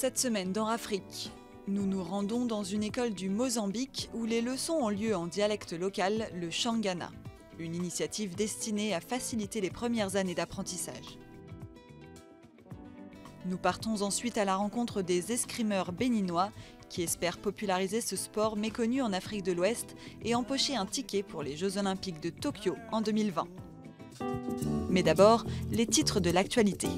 Cette semaine dans Afrique, nous nous rendons dans une école du Mozambique où les leçons ont lieu en dialecte local, le Shangana, une initiative destinée à faciliter les premières années d'apprentissage. Nous partons ensuite à la rencontre des escrimeurs béninois qui espèrent populariser ce sport méconnu en Afrique de l'Ouest et empocher un ticket pour les Jeux Olympiques de Tokyo en 2020. Mais d'abord, les titres de l'actualité.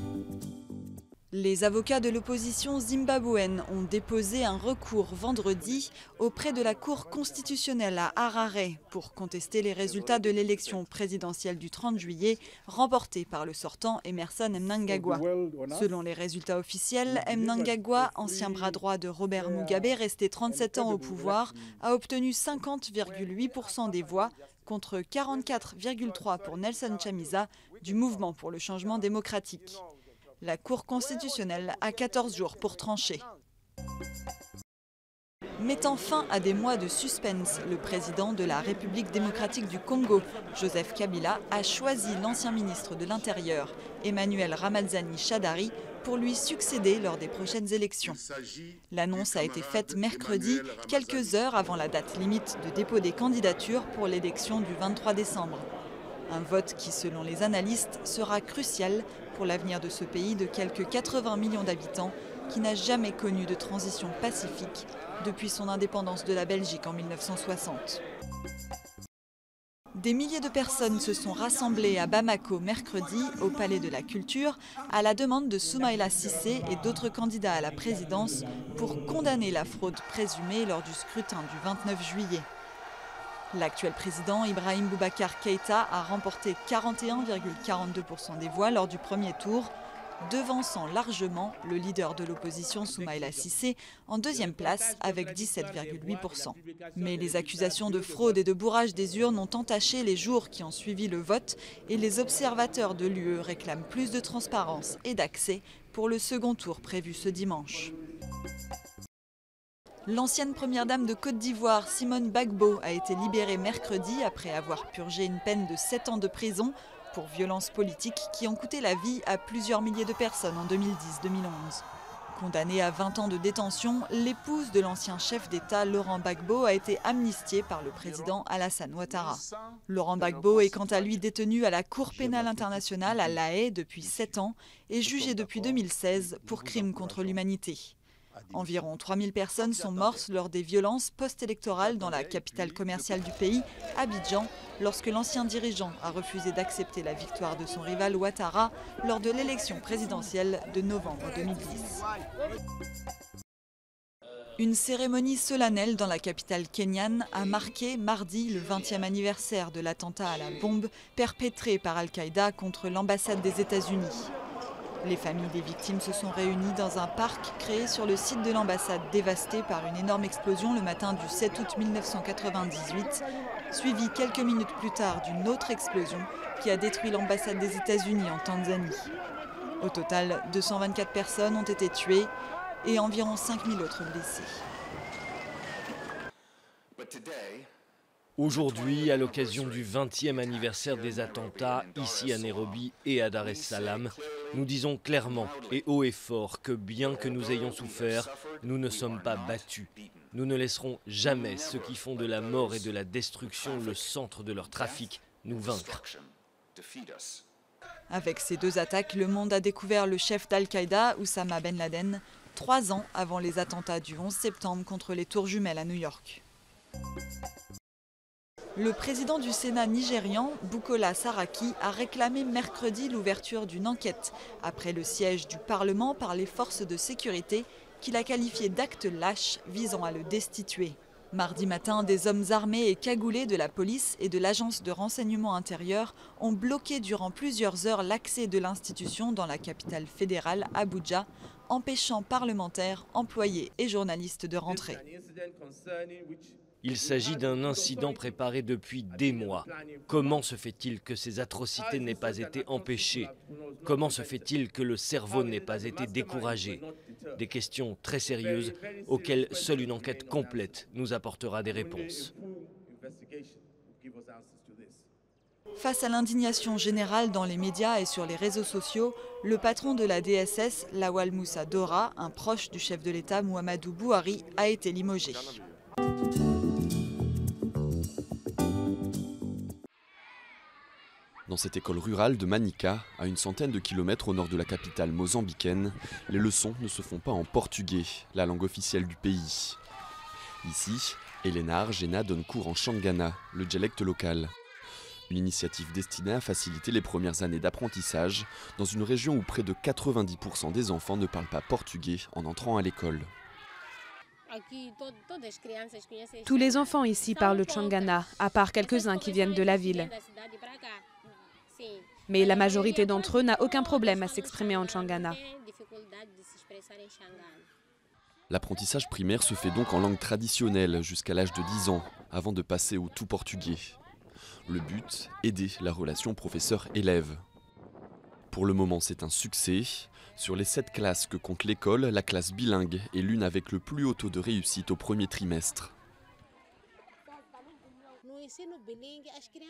Les avocats de l'opposition zimbabwéenne ont déposé un recours vendredi auprès de la Cour constitutionnelle à Harare pour contester les résultats de l'élection présidentielle du 30 juillet remportée par le sortant Emmerson Mnangagwa. Selon les résultats officiels, Mnangagwa, ancien bras droit de Robert Mugabe, resté 37 ans au pouvoir, a obtenu 50,8% des voix contre 44,3% pour Nelson Chamisa du Mouvement pour le changement démocratique. La Cour constitutionnelle a 14 jours pour trancher. Mettant fin à des mois de suspense, le président de la République démocratique du Congo, Joseph Kabila, a choisi l'ancien ministre de l'Intérieur, Emmanuel Ramazani Shadari, pour lui succéder lors des prochaines élections. L'annonce a été faite mercredi, quelques heures avant la date limite de dépôt des candidatures pour l'élection du 23 décembre. Un vote qui, selon les analystes, sera crucial pour l'avenir de ce pays de quelques 80 millions d'habitants qui n'a jamais connu de transition pacifique depuis son indépendance de la Belgique en 1960. Des milliers de personnes se sont rassemblées à Bamako mercredi au Palais de la Culture à la demande de Soumaïla Cissé et d'autres candidats à la présidence pour condamner la fraude présumée lors du scrutin du 29 juillet. L'actuel président Ibrahim Boubacar Keïta a remporté 41,42% des voix lors du premier tour, devançant largement le leader de l'opposition Soumaïla Cissé en deuxième place avec 17,8%. Mais les accusations de fraude et de bourrage des urnes ont entaché les jours qui ont suivi le vote et les observateurs de l'UE réclament plus de transparence et d'accès pour le second tour prévu ce dimanche. L'ancienne première dame de Côte d'Ivoire, Simone Gbagbo, a été libérée mercredi après avoir purgé une peine de 7 ans de prison pour violences politiques qui ont coûté la vie à plusieurs milliers de personnes en 2010-2011. Condamnée à 20 ans de détention, l'épouse de l'ancien chef d'État Laurent Gbagbo a été amnistiée par le président Alassane Ouattara. Laurent Gbagbo est quant à lui détenu à la Cour pénale internationale à La Haye depuis 7 ans et jugé depuis 2016 pour crimes contre l'humanité. Environ 3000 personnes sont mortes lors des violences post-électorales dans la capitale commerciale du pays, Abidjan, lorsque l'ancien dirigeant a refusé d'accepter la victoire de son rival Ouattara lors de l'élection présidentielle de novembre 2010. Une cérémonie solennelle dans la capitale kenyane a marqué mardi le 20e anniversaire de l'attentat à la bombe perpétré par Al-Qaïda contre l'ambassade des États-Unis. Les familles des victimes se sont réunies dans un parc créé sur le site de l'ambassade dévasté par une énorme explosion le matin du 7 août 1998, suivie quelques minutes plus tard d'une autre explosion qui a détruit l'ambassade des États-Unis en Tanzanie. Au total, 224 personnes ont été tuées et environ 5000 autres blessées. Aujourd'hui, à l'occasion du 20e anniversaire des attentats, ici à Nairobi et à Dar es Salaam, nous disons clairement et haut et fort que bien que nous ayons souffert, nous ne sommes pas battus. Nous ne laisserons jamais ceux qui font de la mort et de la destruction le centre de leur trafic nous vaincre. Avec ces deux attaques, le monde a découvert le chef d'Al-Qaïda, Oussama Ben Laden, 3 ans avant les attentats du 11 septembre contre les Tours Jumelles à New York. Le président du Sénat nigérian, Bukola Saraki, a réclamé mercredi l'ouverture d'une enquête après le siège du Parlement par les forces de sécurité qu'il a qualifié d'acte lâche visant à le destituer. Mardi matin, des hommes armés et cagoulés de la police et de l'agence de renseignement intérieur ont bloqué durant plusieurs heures l'accès de l'institution dans la capitale fédérale, Abuja, empêchant parlementaires, employés et journalistes de rentrer. Il s'agit d'un incident préparé depuis des mois. Comment se fait-il que ces atrocités n'aient pas été empêchées? Comment se fait-il que le cerveau n'ait pas été découragé? Des questions très sérieuses auxquelles seule une enquête complète nous apportera des réponses. Face à l'indignation générale dans les médias et sur les réseaux sociaux, le patron de la DSS, Lawal Moussa Dora, un proche du chef de l'État Mouhamadou Bouhari, a été limogé. Dans cette école rurale de Manica, à une centaine de kilomètres au nord de la capitale mozambicaine, les leçons ne se font pas en portugais, la langue officielle du pays. Ici, Helena Argena donne cours en Xangana, le dialecte local. Une initiative destinée à faciliter les premières années d'apprentissage dans une région où près de 90% des enfants ne parlent pas portugais en entrant à l'école. Tous les enfants ici parlent le Xangana, à part quelques-uns qui viennent de la ville. Mais la majorité d'entre eux n'a aucun problème à s'exprimer en Xangana. L'apprentissage primaire se fait donc en langue traditionnelle jusqu'à l'âge de 10 ans, avant de passer au tout portugais. Le but, aider la relation professeur-élève. Pour le moment, c'est un succès. Sur les 7 classes que compte l'école, la classe bilingue est l'une avec le plus haut taux de réussite au premier trimestre.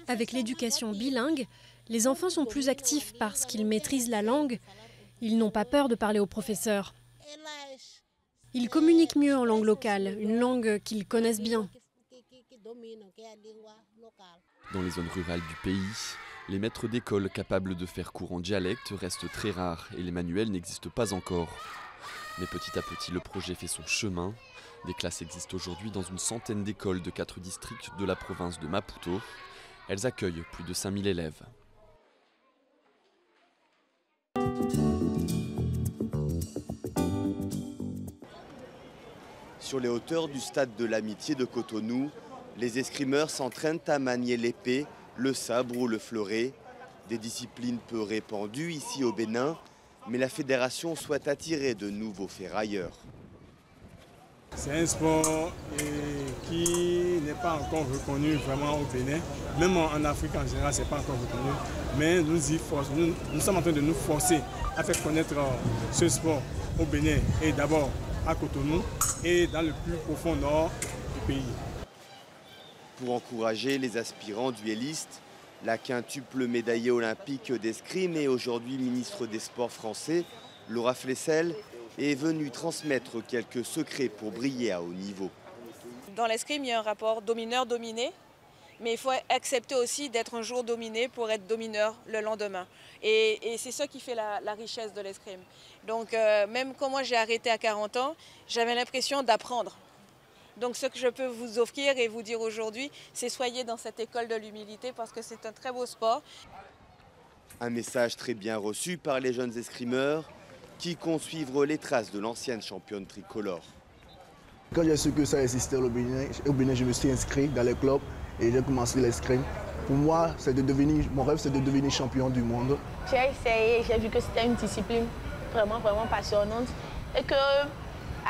Avec l'éducation bilingue, les enfants sont plus actifs parce qu'ils maîtrisent la langue. Ils n'ont pas peur de parler aux professeurs. Ils communiquent mieux en langue locale, une langue qu'ils connaissent bien. Dans les zones rurales du pays, les maîtres d'école capables de faire cours en dialecte restent très rares et les manuels n'existent pas encore. Mais petit à petit, le projet fait son chemin. Des classes existent aujourd'hui dans une centaine d'écoles de 4 districts de la province de Maputo. Elles accueillent plus de 5000 élèves. Sur les hauteurs du stade de l'Amitié de Cotonou, les escrimeurs s'entraînent à manier l'épée, le sabre ou le fleuret. Des disciplines peu répandues ici au Bénin, mais la fédération souhaite attirer de nouveaux ferrailleurs. C'est un sport qui n'est pas encore reconnu vraiment au Bénin. Même en Afrique en général, ce n'est pas encore reconnu. Mais nous sommes en train de nous forcer à faire connaître ce sport au Bénin et d'abord à Cotonou et dans le plus profond nord du pays. Pour encourager les aspirants duellistes, la quintuple médaillée olympique d'escrime et aujourd'hui ministre des Sports français, Laura Flessel, est venue transmettre quelques secrets pour briller à haut niveau. Dans l'escrime, il y a un rapport domineur-dominé, mais il faut accepter aussi d'être un jour dominé pour être domineur le lendemain. Et c'est ça qui fait la richesse de l'escrime. Donc même quand moi j'ai arrêté à 40 ans, j'avais l'impression d'apprendre. Donc ce que je peux vous offrir et vous dire aujourd'hui, c'est soyez dans cette école de l'humilité parce que c'est un très beau sport. Un message très bien reçu par les jeunes escrimeurs qui comptent suivre les traces de l'ancienne championne tricolore. Quand j'ai su que ça existait au Bénin, je me suis inscrit dans les clubs et j'ai commencé l'escrime. Pour moi, mon rêve c'est de devenir champion du monde. J'ai essayé, j'ai vu que c'était une discipline vraiment passionnante et que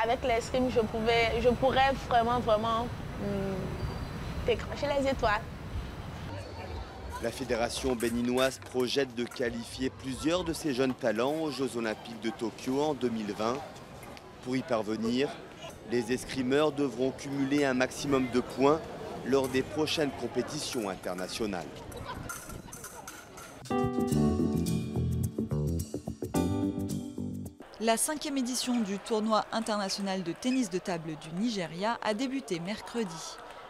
avec l'escrime, je pourrais vraiment décrocher les étoiles. La fédération béninoise projette de qualifier plusieurs de ces jeunes talents aux Jeux Olympiques de Tokyo en 2020. Pour y parvenir, les escrimeurs devront cumuler un maximum de points lors des prochaines compétitions internationales. La 5e édition du tournoi international de tennis de table du Nigeria a débuté mercredi.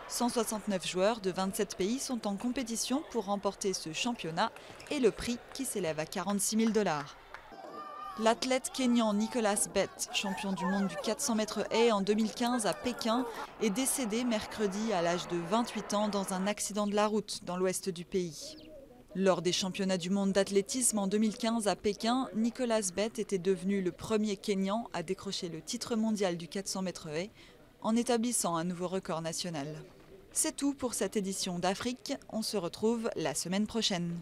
169 joueurs de 27 pays sont en compétition pour remporter ce championnat et le prix qui s'élève à 46 000 $. L'athlète kényan Nicolas Bett, champion du monde du 400 mètres haies en 2015 à Pékin, est décédé mercredi à l'âge de 28 ans dans un accident de la route dans l'ouest du pays. Lors des championnats du monde d'athlétisme en 2015 à Pékin, Nicolas Bett était devenu le premier Kényan à décrocher le titre mondial du 400 mètres haies en établissant un nouveau record national. C'est tout pour cette édition d'Afrique. On se retrouve la semaine prochaine.